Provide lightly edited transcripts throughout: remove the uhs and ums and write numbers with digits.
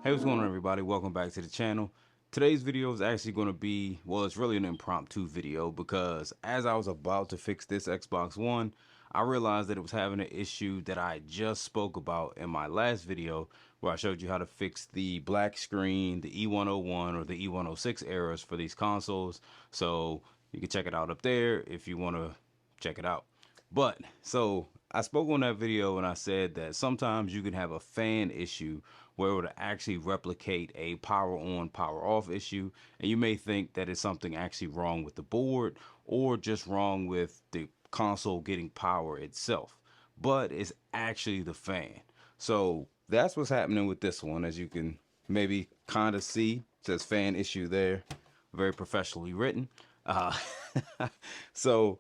Hey, what's going on, everybody? Welcome back to the channel. Today's video is actually going to be, well, it's really an impromptu video because as I was about to fix this Xbox One, I realized that it was having an issue that I just spoke about in my last video where I showed you how to fix the black screen, the E101 or the E106 errors for these consoles. So you can check it out up there if you want to check it out. But so I spoke on that video and I said that sometimes you can have a fan issue where it would actually replicate a power on, power off issue. And you may think that it's something actually wrong with the board or just wrong with the console getting power itself. But it's actually the fan. So that's what's happening with this one. As you can maybe kind of see, it says fan issue there. Very professionally written. Uh, so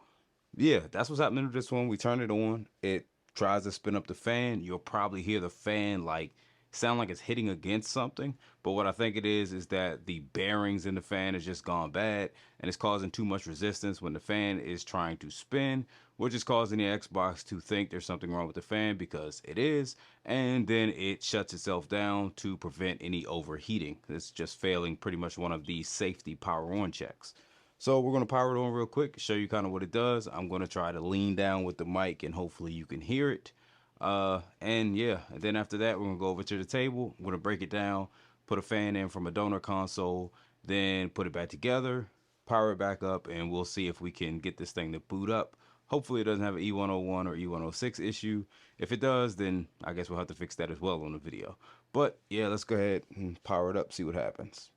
yeah, that's what's happening with this one. We turn it on. It tries to spin up the fan. You'll probably hear the fan like sound like it's hitting against something. But what I think it is that the bearings in the fan has just gone bad and it's causing too much resistance when the fan is trying to spin, which is causing the Xbox to think there's something wrong with the fan because it is. And then it shuts itself down to prevent any overheating. It's just failing pretty much one of the safety power on checks. So we're going to power it on real quick, show you kind of what it does. I'm going to try to lean down with the mic and hopefully you can hear it. And yeah, and then after that, we're going to go over to the table. I'm going to break it down, put a fan in from a donor console, then put it back together, power it back up, and we'll see if we can get this thing to boot up. Hopefully it doesn't have an E101 or E106 issue. If it does, then I guess we'll have to fix that as well on the video. But yeah, let's go ahead and power it up, see what happens.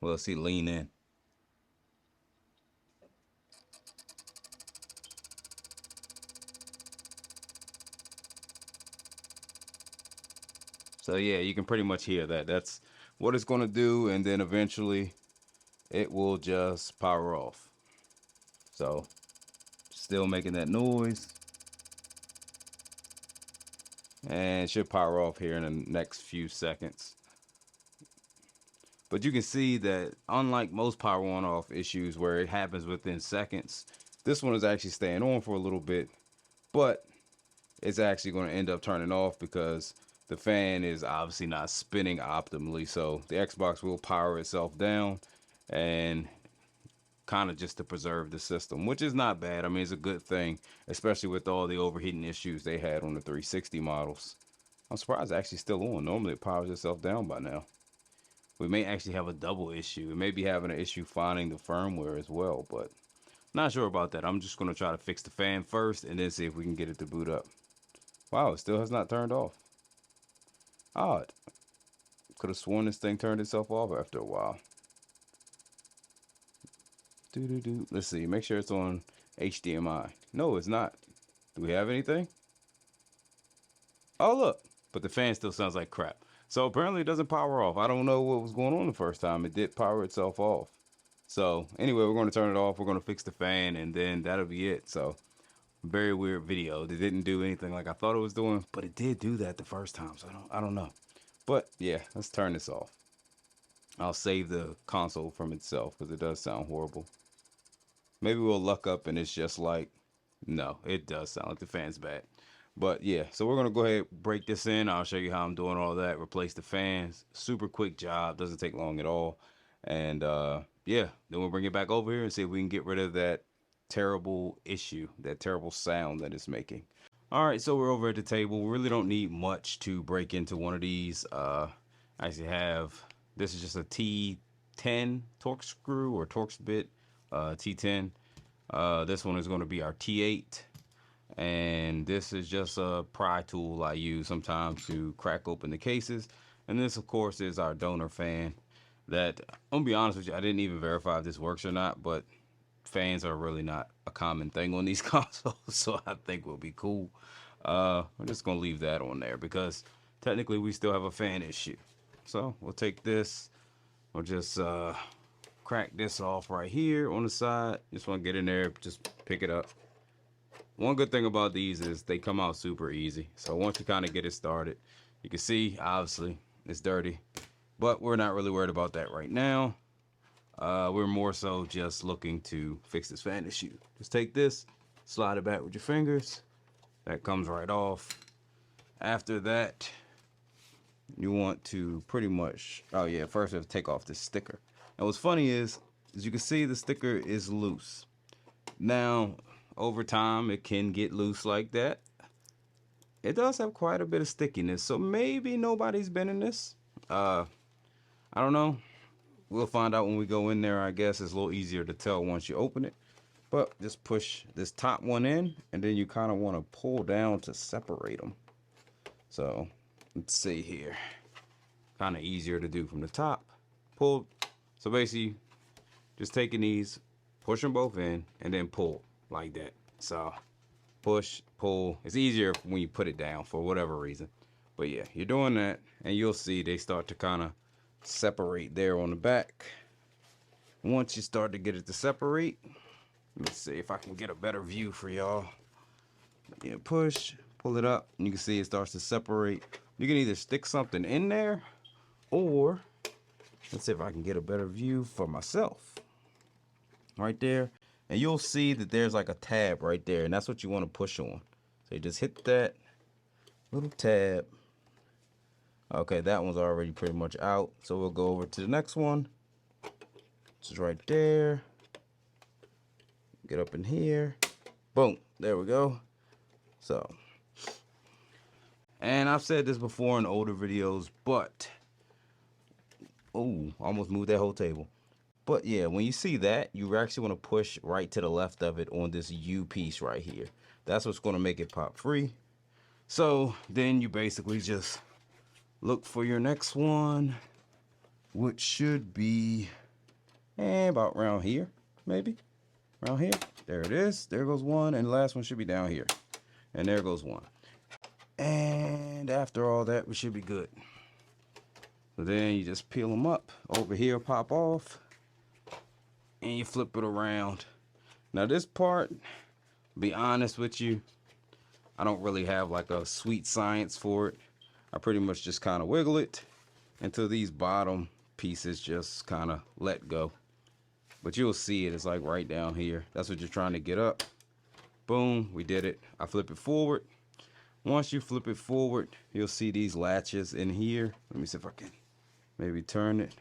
Well, let's see, lean in. So yeah, you can pretty much hear that. That's what it's going to do, and then eventually it will just power off. So still making that noise, and it should power off here in the next few seconds. But you can see that unlike most power on off issues where it happens within seconds, this one is actually staying on for a little bit, but it's actually going to end up turning off because the fan is obviously not spinning optimally. So the Xbox will power itself down and kind of just to preserve the system, which is not bad. I mean, it's a good thing, especially with all the overheating issues they had on the 360 models. I'm surprised it's actually still on. Normally it powers itself down by now. We may actually have a double issue. We may be having an issue finding the firmware as well, but not sure about that. I'm just going to try to fix the fan first and then see if we can get it to boot up. Wow, it still has not turned off. Odd. Could have sworn this thing turned itself off after a while. Let's see. Make sure it's on HDMI. No, it's not. Do we have anything? Oh, look. But the fan still sounds like crap. So apparently it doesn't power off. I don't know what was going on the first time. It did power itself off. So anyway, we're going to turn it off. We're going to fix the fan and then that'll be it. So very weird video. It didn't do anything like I thought it was doing, but it did do that the first time. So I don't know. But yeah, let's turn this off. I'll save the console from itself because it does sound horrible. Maybe we'll luck up and it's just like, no, it does sound like the fan's bad. But yeah, so we're going to go ahead and break this in. I'll show you how I'm doing all that. Replace the fans. Super quick job. Doesn't take long at all. And yeah, then we'll bring it back over here and see if we can get rid of that terrible issue, that terrible sound that it's making. All right, so we're over at the table. We really don't need much to break into one of these. I actually have, this is just a T10 Torx screw or Torx bit, T10. This one is going to be our T8. And this is just a pry tool I use sometimes to crack open the cases. And this, of course, is our donor fan that, I'm going to be honest with you, I didn't even verify if this works or not, but fans are really not a common thing on these consoles, so I think we'll be cool. I'm just gonna leave that on there because technically we still have a fan issue. So we'll take this, we'll just crack this off right here on the side. Just want to get in there, just pick it up. One good thing about these is they come out super easy. So once you kind of get it started, you can see obviously it's dirty, but we're not really worried about that right now. We're more so just looking to fix this fan issue. Just take this, slide it back with your fingers. That comes right off. After that, you want to pretty much, oh yeah, first we have to take off this sticker. And what's funny is, as you can see, the sticker is loose. Now, over time, it can get loose like that. It does have quite a bit of stickiness, so maybe nobody's been in this. I don't know. We'll find out when we go in there. I guess it's a little easier to tell once you open it. But just push this top one in, and then you kind of want to pull down to separate them. So let's see here. Kind of easier to do from the top. Pull. So basically, just taking these, push them both in, and then pull like that. So push, pull. It's easier when you put it down for whatever reason. But yeah, you're doing that, and you'll see they start to kind of separate there on the back. Once you start to get it to separate, let me see if I can get a better view for y'all. Yeah, push, pull it up, and you can see it starts to separate. You can either stick something in there, or let's see if I can get a better view for myself. Right there, and you'll see that there's like a tab right there, and that's what you want to push on. So you just hit that little tab. Okay, that one's already pretty much out. So we'll go over to the next one. This is right there. Get up in here. Boom. There we go. So, and I've said this before in older videos, but, oh, almost moved that whole table. But yeah, when you see that, you actually want to push right to the left of it on this U piece right here. That's what's going to make it pop free. So then you basically just look for your next one, which should be about around here, maybe. Around here. There it is. There goes one. And the last one should be down here. And there goes one. And after all that, we should be good. So then you just peel them up. Over here, pop off. And you flip it around. Now this part, be honest with you, I don't really have like a sweet science for it. I pretty much just kind of wiggle it until these bottom pieces just kind of let go. But you'll see it, it's like right down here. That's what you're trying to get up. Boom, we did it. I flip it forward. Once you flip it forward, you'll see these latches in here. Let me see if I can maybe turn it.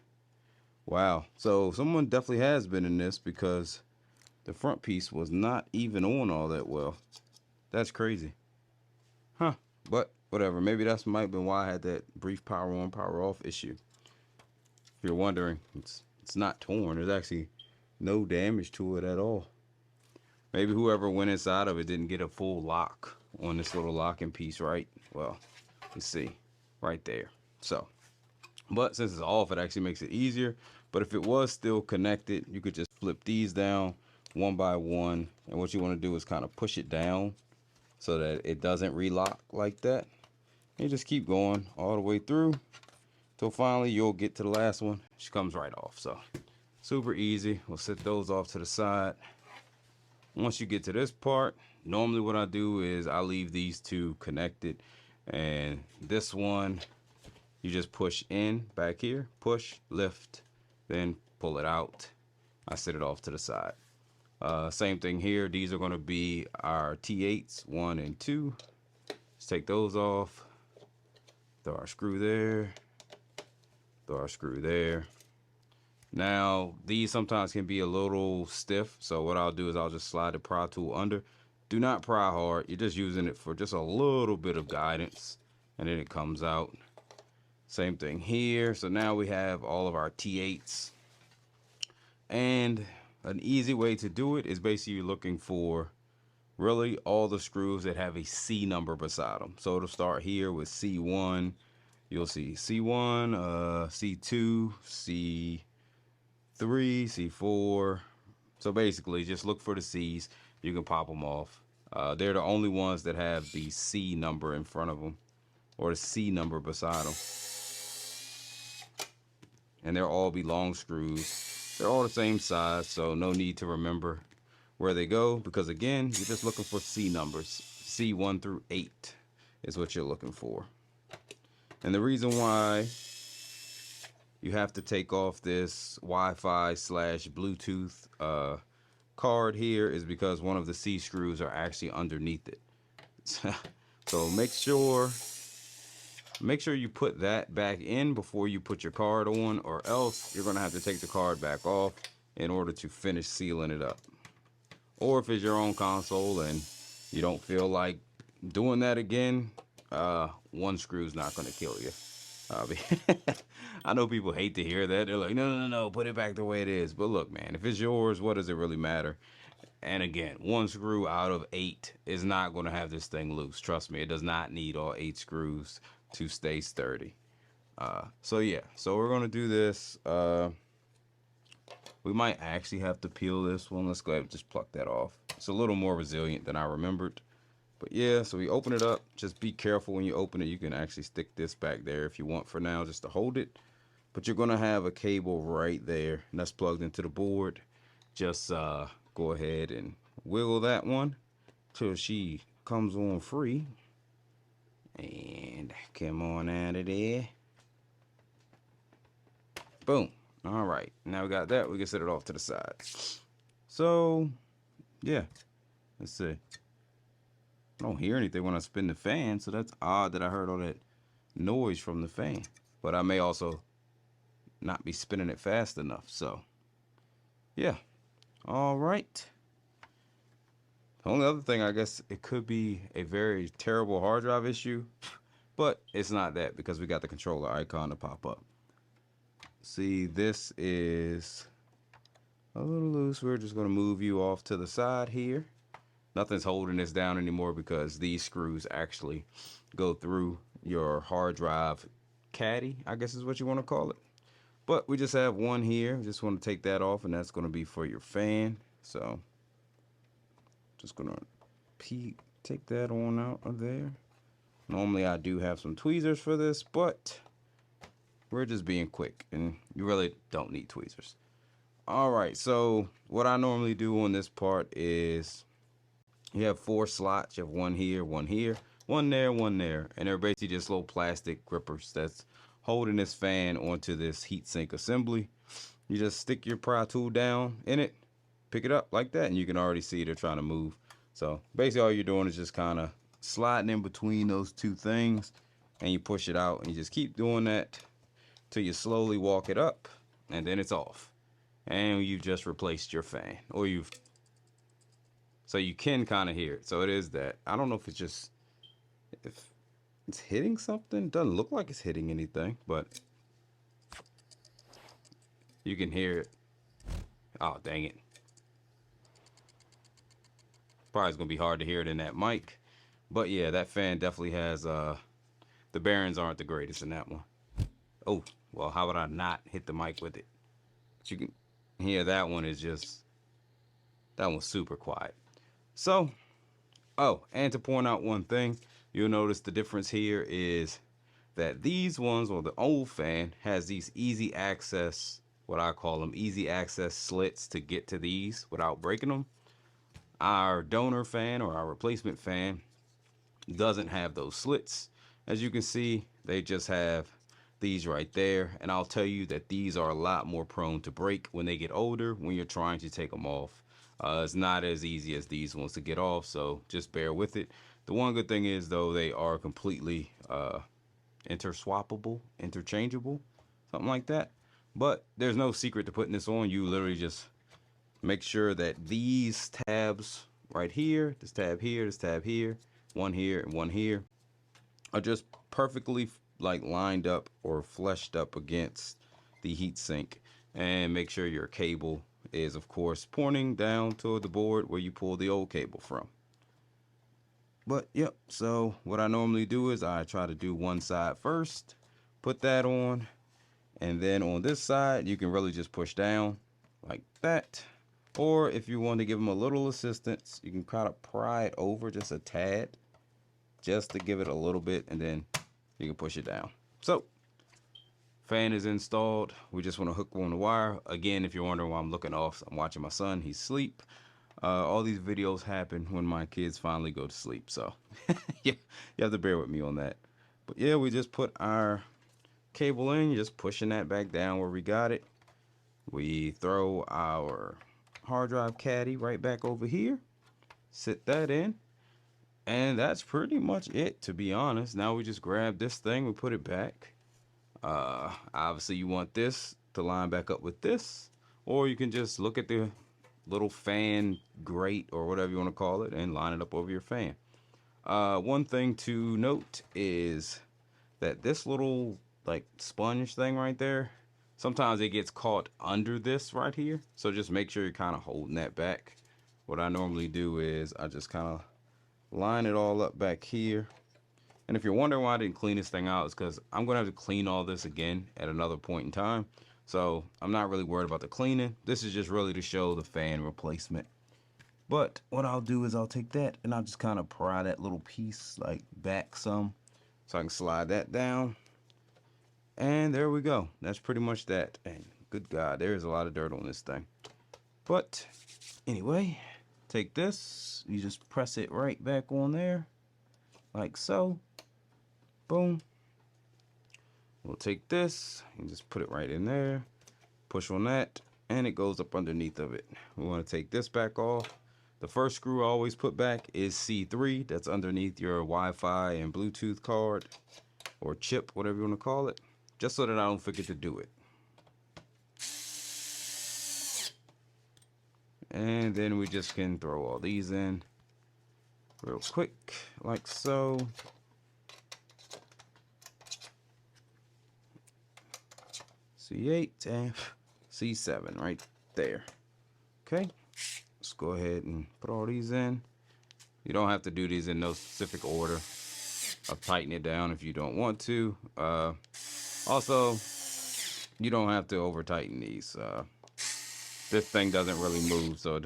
Wow, so someone definitely has been in this because the front piece was not even on all that well. That's crazy. Huh, but whatever. Maybe that's might have been why I had that brief power on, power off issue. If you're wondering, it's not torn. There's actually no damage to it at all. Maybe whoever went inside of it didn't get a full lock on this little locking piece, right? Well, you see right there. So, but since it's off, it actually makes it easier. But if it was still connected, you could just flip these down one by one. And what you want to do is kind of push it down so that it doesn't relock like that. And you just keep going all the way through till finally you'll get to the last one. She comes right off. So super easy. We'll set those off to the side. Once you get to this part, normally what I do is I leave these two connected, and this one you just push in back here, push, lift, then pull it out. I set it off to the side. Same thing here. These are going to be our T8s 1 and 2. Let's take those off. Throw our screw there. Throw our screw there. Now, these sometimes can be a little stiff, so what I'll do is I'll just slide the pry tool under. Do not pry hard. You're just using it for just a little bit of guidance, and then it comes out. Same thing here. So now we have all of our T8s. And an easy way to do it is basically looking for really all the screws that have a C number beside them. So it'll start here with C1. You'll see C1, C2, C3, C4. So basically just look for the C's. You can pop them off. They're the only ones that have the C number in front of them, or the C number beside them. And they'll all be long screws. They're all the same size, so no need to remember where they go, because again, you're just looking for C numbers. C1 through 8 is what you're looking for. And the reason why you have to take off this Wi-Fi / Bluetooth card here is because one of the C screws are actually underneath it. So make sure Make sure you put that back in before you put your card on, or else you're going to have to take the card back off in order to finish sealing it up. Or if it's your own console and you don't feel like doing that again, one screw's not going to kill you. I know people hate to hear that. They're like, no, put it back the way it is. But look, man, if it's yours, what does it really matter? And again, one screw out of 8 is not going to have this thing loose. Trust me, it does not need all 8 screws to stay sturdy. So yeah, so we're going to do this. We might actually have to peel this one. Let's go ahead and just pluck that off. It's a little more resilient than I remembered. But yeah, so we open it up. Just be careful when you open it. You can actually stick this back there if you want for now, just to hold it. But you're going to have a cable right there, and that's plugged into the board. Just go ahead and wiggle that one till she comes on free. And come on out of there. Boom. All right. Now we got that. We can set it off to the side. So, yeah. Let's see. I don't hear anything when I spin the fan, so that's odd that I heard all that noise from the fan. But I may also not be spinning it fast enough. So, yeah. All right. The only other thing, I guess, it could be a very terrible hard drive issue, but it's not that because we got the controller icon to pop up. See, this is a little loose. We're just going to move you off to the side here. Nothing's holding this down anymore because these screws actually go through your hard drive caddy, I guess is what you want to call it. But we just have one here. Just want to take that off, and that's going to be for your fan. So just going to take that on out of there. Normally I do have some tweezers for this, but we're just being quick, and you really don't need tweezers. All right, so what I normally do on this part is you have 4 slots. You have one here, one there, one there, and they're basically just little plastic grippers that's holding this fan onto this heatsink assembly. You just stick your pry tool down in it, pick it up like that, and you can already see they're trying to move. So basically all you're doing is just kind of sliding in between those 2 things, and you push it out, and you just keep doing that till you slowly walk it up, and then it's off. And you've just replaced your fan, or so you can kind of hear it. So it is that. I don't know if it's hitting something. Doesn't look like it's hitting anything, but you can hear it. Oh, dang it. Probably it's gonna be hard to hear it in that mic. But yeah, that fan definitely has the bearings aren't the greatest in that one. Oh, well, how would I not hit the mic with it? But you can hear that one is just, that one's super quiet. So, oh, and to point out one thing, you'll notice the difference here is that these ones, or the old fan, has these easy access, what I call them, easy access slits to get to these without breaking them. Our donor fan, or our replacement fan, doesn't have those slits. As you can see, they just have these right there, and I'll tell you that these are a lot more prone to break when they get older, when you're trying to take them off. It's not as easy as these ones to get off, so just bear with it. The one good thing is, though, they are completely interswappable, interchangeable, something like that. But there's no secret to putting this on. You literally just make sure that these tabs right here, this tab here, this tab here, one here and one here, are just perfectly like lined up or fleshed up against the heatsink. And make sure your cable is, of course, pointing down toward the board where you pull the old cable from. But yep, so what I normally do is I try to do one side first, put that on, and then on this side you can really just push down like that. Or if you want to give them a little assistance, you can kind of pry it over just a tad, just to give it a little bit, and then you can push it down. So fan is installed. We just want to hook on the wire. Again, if you're wondering why I'm looking off, I'm watching my son. He's asleep. All these videos happen when my kids finally go to sleep, so yeah, you have to bear with me on that. But yeah, we just put our cable in, just pushing that back down where we got it. We throw our hard drive caddy right back over here, sit that in, And that's pretty much it, to be honest. Now we just grab this thing, we put it back. Obviously you want this to line back up with this, or you can just look at the little fan grate or whatever you want to call it and line it up over your fan. One thing to note is that this little like sponge thing right there, sometimes it gets caught under this right here. So just make sure you're kind of holding that back. What I normally do is I just kind of line it all up back here. And if you're wondering why I didn't clean this thing out, it's because I'm going to have to clean all this again at another point in time. So I'm not really worried about the cleaning. This is just really to show the fan replacement. But what I'll do is I'll take that and I'll just kind of pry that little piece like back some. So I can slide that down. And there we go. That's pretty much that. And good God, there is a lot of dirt on this thing. But anyway, take this. You just press it right back on there. Like so. Boom. We'll take this and just put it right in there. Push on that. And it goes up underneath of it. We want to take this back off. The first screw I always put back is C3. That's underneath your Wi-Fi and Bluetooth card. Or chip, whatever you want to call it. Just so that I don't forget to do it. And then we just can throw all these in real quick, like so. C8 and C7 right there. Okay, let's go ahead and put all these in. You don't have to do these in no specific order. I'll tighten it down if you don't want to. Also, you don't have to over tighten these. This thing doesn't really move, so it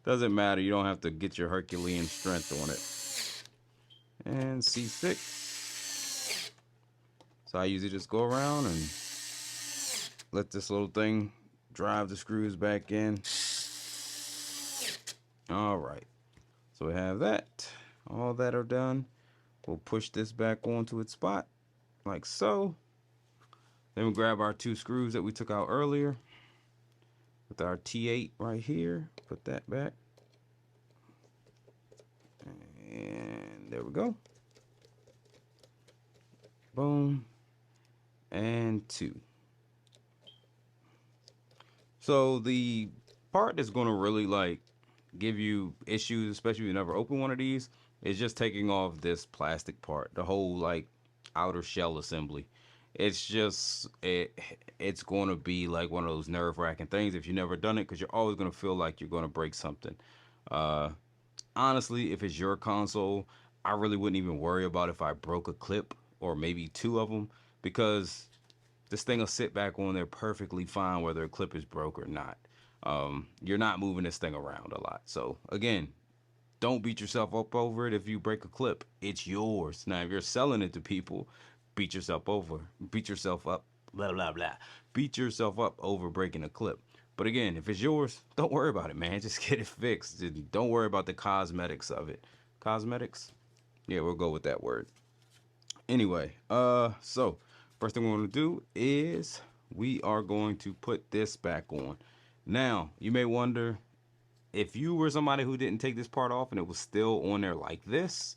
doesn't matter. You don't have to get your Herculean strength on it. And C6. So I usually just go around and let this little thing drive the screws back in. All right. So we have that. All that are done. We'll push this back onto its spot, like so. Then we grab our two screws that we took out earlier with our T8 right here. Put that back. And there we go. Boom. And two. So the part that's going to really like give you issues, especially if you never open one of these, is just taking off this plastic part, the whole like outer shell assembly. It's just it's going to be like one of those nerve-wracking things if you've never done it, because you're always going to feel like you're going to break something. Uh, Honestly, if it's your console, I really wouldn't even worry about if I broke a clip or maybe two of them, because this thing will sit back on there perfectly fine whether a clip is broke or not. You're not moving this thing around a lot. So again, don't beat yourself up over it if you break a clip. It's yours. Now, if you're selling it to people, beat yourself up, blah, blah, blah. Beat yourself up over breaking a clip. But again, if it's yours, don't worry about it, man. Just get it fixed. Don't worry about the cosmetics of it. Cosmetics? Yeah, we'll go with that word. Anyway, so first thing we want to do is we are going to put this back on. Now, you may wonder, if you were somebody who didn't take this part off and it was still on there like this,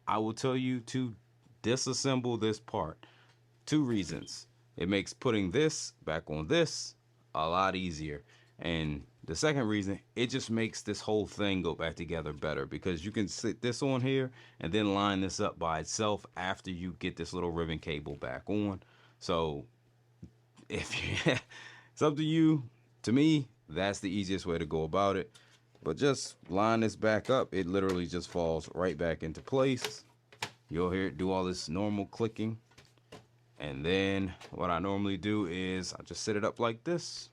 I will tell you to disassemble this part. Two reasons. It makes putting this back on this a lot easier. And the second reason, it just makes this whole thing go back together better, because you can sit this on here and then line this up by itself after you get this little ribbon cable back on. So if you, it's up to you. To me, that's the easiest way to go about it. But just line this back up. It literally just falls right back into place. You'll hear it do all this normal clicking. And then what I normally do is I just set it up like this.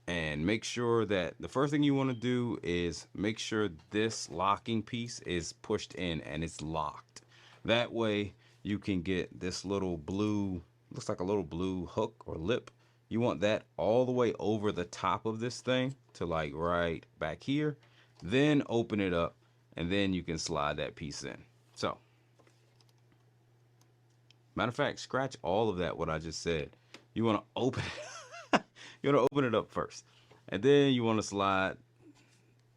And make sure that the first thing you want to do is make sure this locking piece is pushed in and it's locked. That way you can get this little blue, looks like a little blue hook or lip. You want that all the way over the top of this thing to like right back here. Then open it up and then you can slide that piece in. So, matter of fact, scratch all of that, what I just said. You want to open it. You want to open it up first. And then you want to slide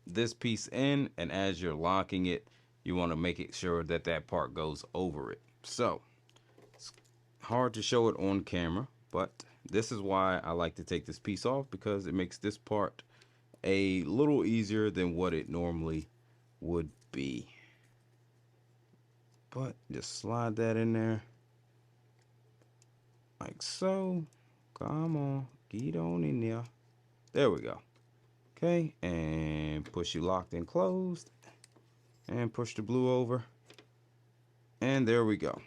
this piece in, and as you're locking it, you want to make it sure that that part goes over it. So it's hard to show it on camera, but this is why I like to take this piece off, because it makes this part a little easier than what it normally would be. But just slide that in there like so. Come on, get on in there. There we go. Okay, and push you locked and closed, and push the blue over, and there we go.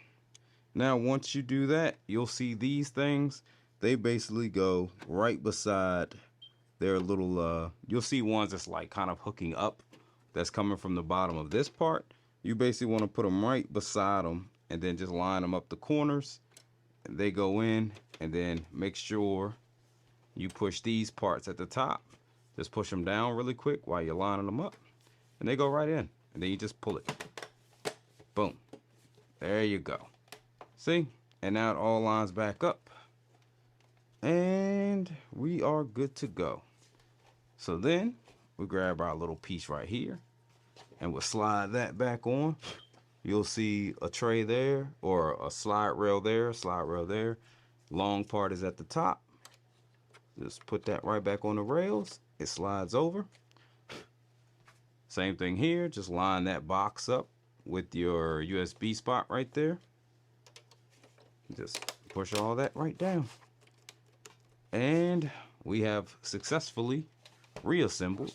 Now once you do that, you'll see these things, they basically go right beside their little you'll see ones that's like kind of hooking up, that's coming from the bottom of this part. You basically want to put them right beside them, and then just line them up the corners, and they go in. And then make sure you push these parts at the top, just push them down really quick while you're lining them up, and they go right in. And then you just pull it, boom, there you go. See, and now it all lines back up, and we are good to go. So then we grab our little piece right here, and we'll slide that back on. You'll see a tray there, or a slide rail there, slide rail there. Long part is at the top. Just put that right back on the rails. It slides over. Same thing here. Just line that box up with your USB spot right there. Just push all that right down. And we have successfully reassembled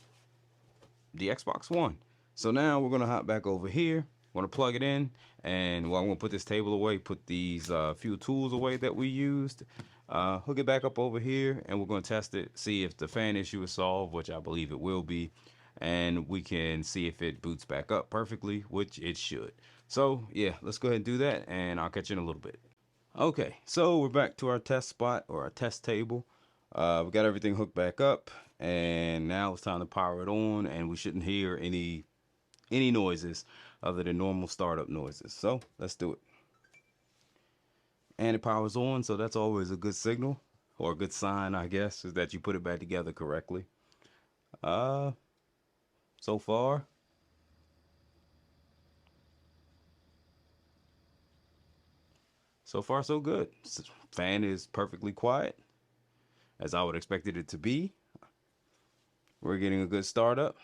the Xbox One. So now we're going to hop back over here. I'm going to plug it in, and I'm going to put this table away, put these few tools away that we used, hook it back up over here, and we're going to test it, see if the fan issue is solved, which I believe it will be, and we can see if it boots back up perfectly, which it should. So yeah, let's go ahead and do that, and I'll catch you in a little bit. Okay, so we're back to our test spot, or our test table. We got everything hooked back up, and now it's time to power it on, and we shouldn't hear any noises other than normal startup noises. So let's do it. And it powers on, so that's always a good signal, or a good sign, I guess, is that you put it back together correctly. So far so good. Fan is perfectly quiet, as I would expect it to be. We're getting a good startup.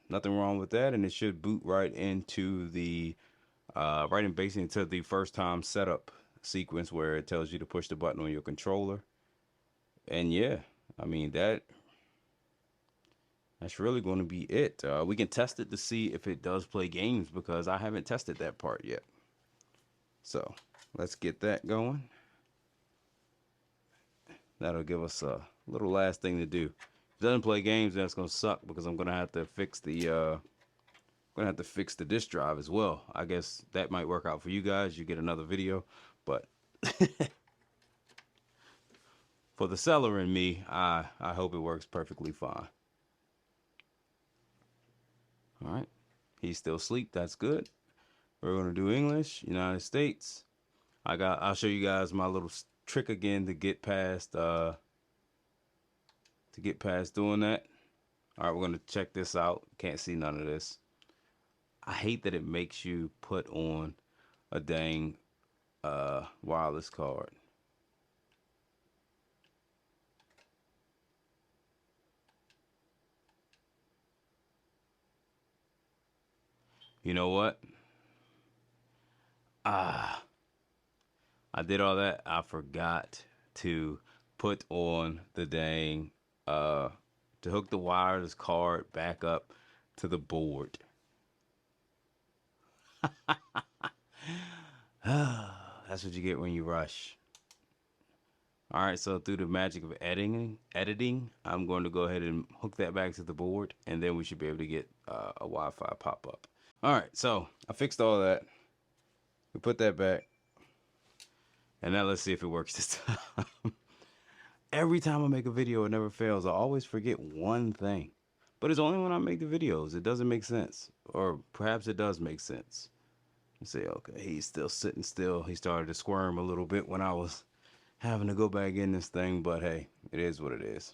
Nothing wrong with that, and it should boot right into the basically into the first time setup sequence, where it tells you to push the button on your controller. And yeah, I mean that's really going to be it. We can test it to see if it does play games, because I haven't tested that part yet. So let's get that going. That'll give us a little last thing to do. If it doesn't play games, that's gonna suck, because I'm gonna have to fix the disk drive as well. I guess that might work out for you guys. You get another video, but for the seller and me, I hope it works perfectly fine. All right, he's still asleep. That's good. We're gonna do English, United States. I'll show you guys my little trick again to get past doing that. All right, we're gonna check this out. Can't see none of this. I hate that it makes you put on a dang wireless card. You know what? I did all that. I forgot to put on the dang to hook the wireless card back up to the board. That's what you get when you rush. All right, so through the magic of editing, I'm going to go ahead and hook that back to the board, and then we should be able to get a Wi-Fi pop-up. All right, so I fixed all that. We put that back, and now let's see if it works this time. Every time I make a video, it never fails. I always forget one thing, but it's only when I make the videos. It doesn't make sense, or perhaps it does make sense. Let's see. Okay, he's still sitting still. He started to squirm a little bit when I was having to go back in this thing, but hey, it is what it is.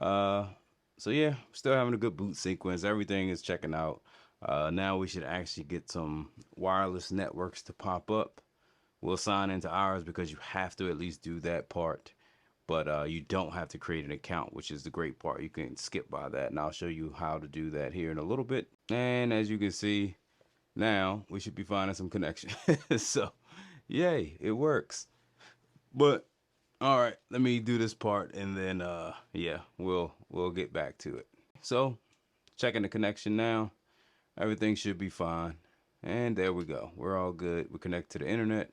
So yeah, still having a good boot sequence. Everything is checking out. Now we should actually get some wireless networks to pop up. We'll sign into ours because you have to at least do that part. But you don't have to create an account, which is the great part. You can skip by that, and I'll show you how to do that here in a little bit. And as you can see, now we should be finding some connection. So, yay, it works. But all right, let me do this part, and then yeah, we'll get back to it. So, checking the connection now. Everything should be fine. And there we go. We're all good. We're connected to the internet.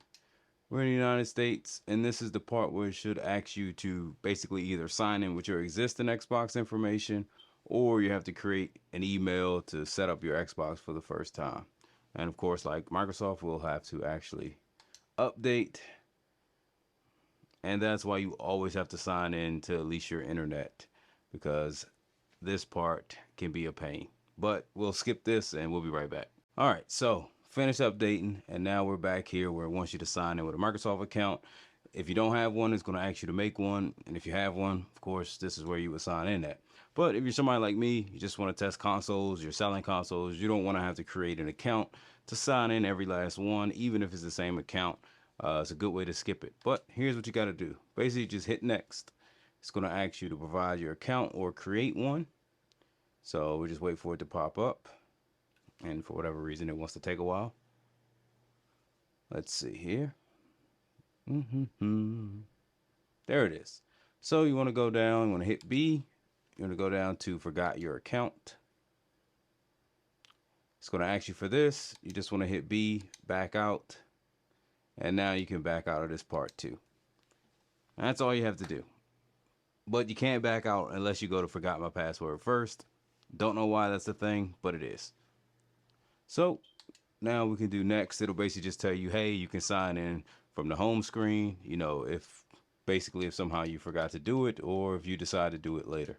We're in the United States, and this is the part where it should ask you to basically either sign in with your existing Xbox information, or you have to create an email to set up your Xbox for the first time. And of course, like Microsoft, will have to actually update. And that's why you always have to sign in to at least your internet, because this part can be a pain. But we'll skip this and we'll be right back. All right, so finish updating, and now we're back here where it wants you to sign in with a Microsoft account. If you don't have one, it's going to ask you to make one. And if you have one, of course, this is where you would sign in at. But if you're somebody like me, you just want to test consoles, you're selling consoles, you don't want to have to create an account to sign in every last one, even if it's the same account. It's a good way to skip it. But here's what you got to do. Basically, just hit next. It's going to ask you to provide your account or create one. So we just wait for it to pop up. And for whatever reason, it wants to take a while. Let's see here. There it is. So you want to go down, you want to hit B. You want to go down to forgot your account. It's going to ask you for this. You just want to hit B, back out. And now you can back out of this part too. And that's all you have to do. But you can't back out unless you go to forgot my password first. Don't know why that's a thing, but it is. So now we can do next. It'll basically just tell you, hey, you can sign in from the home screen, you know, if somehow you forgot to do it, or if you decide to do it later.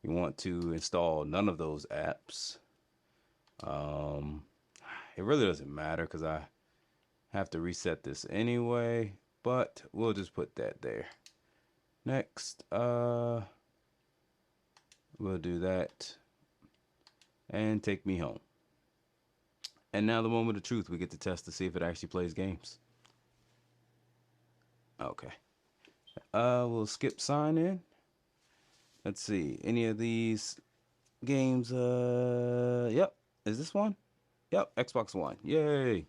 You want to install none of those apps. It really doesn't matter because I have to reset this anyway, but we'll just put that there. Next, we'll do that and take me home. And now the moment of truth, we get to test to see if it actually plays games. Okay. We'll skip sign in. Let's see. Any of these games? Yep. Is this one? Yep. Xbox One. Yay.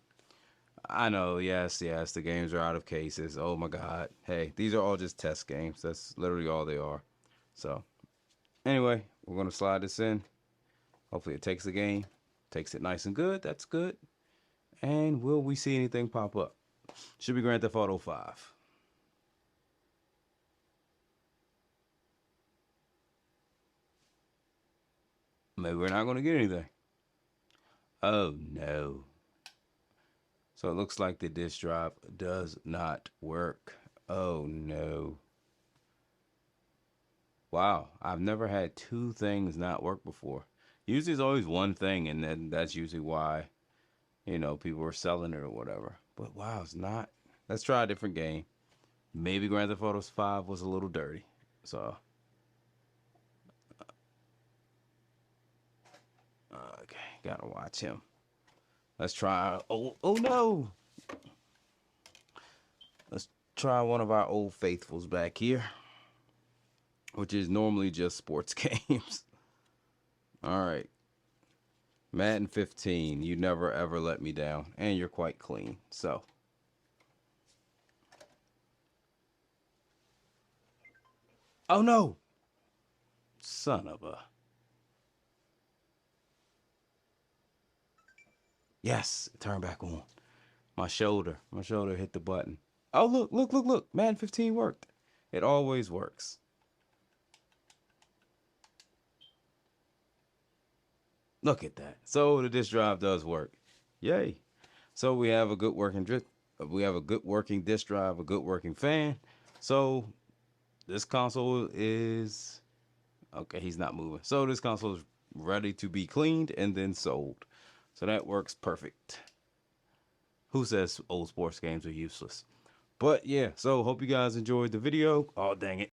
I know. Yes. The games are out of cases. Oh my God. Hey, these are all just test games. That's literally all they are. So anyway, we're going to slide this in. Hopefully it takes the game. Takes it nice and good. That's good. And will we see anything pop up? Should be Grand Theft Auto 5. Maybe we're not going to get anything. Oh no. So it looks like the disk drive does not work. Oh no. Wow, I've never had two things not work before. Usually it's always one thing, and then that's usually why, you know, people are selling it or whatever. But wow, it's not. Let's try a different game. Maybe Grand Theft Auto 5 was a little dirty. So, okay, gotta watch him. Let's try. Oh no. Let's try one of our old faithfuls back here, which is normally just sports games. All right. Madden 15, you never ever let me down, and you're quite clean. So, oh no, son of a. Yes, turn back on. My shoulder hit the button. Oh look, Madden 15 worked. It always works. Look at that. So the disk drive does work. Yay. So we have a good working disk drive, a good working fan. So this console is okay, he's not moving. So this console is ready to be cleaned and then sold. So that works perfect. Who says old sports games are useless? But yeah, so hope you guys enjoyed the video. Oh, dang it.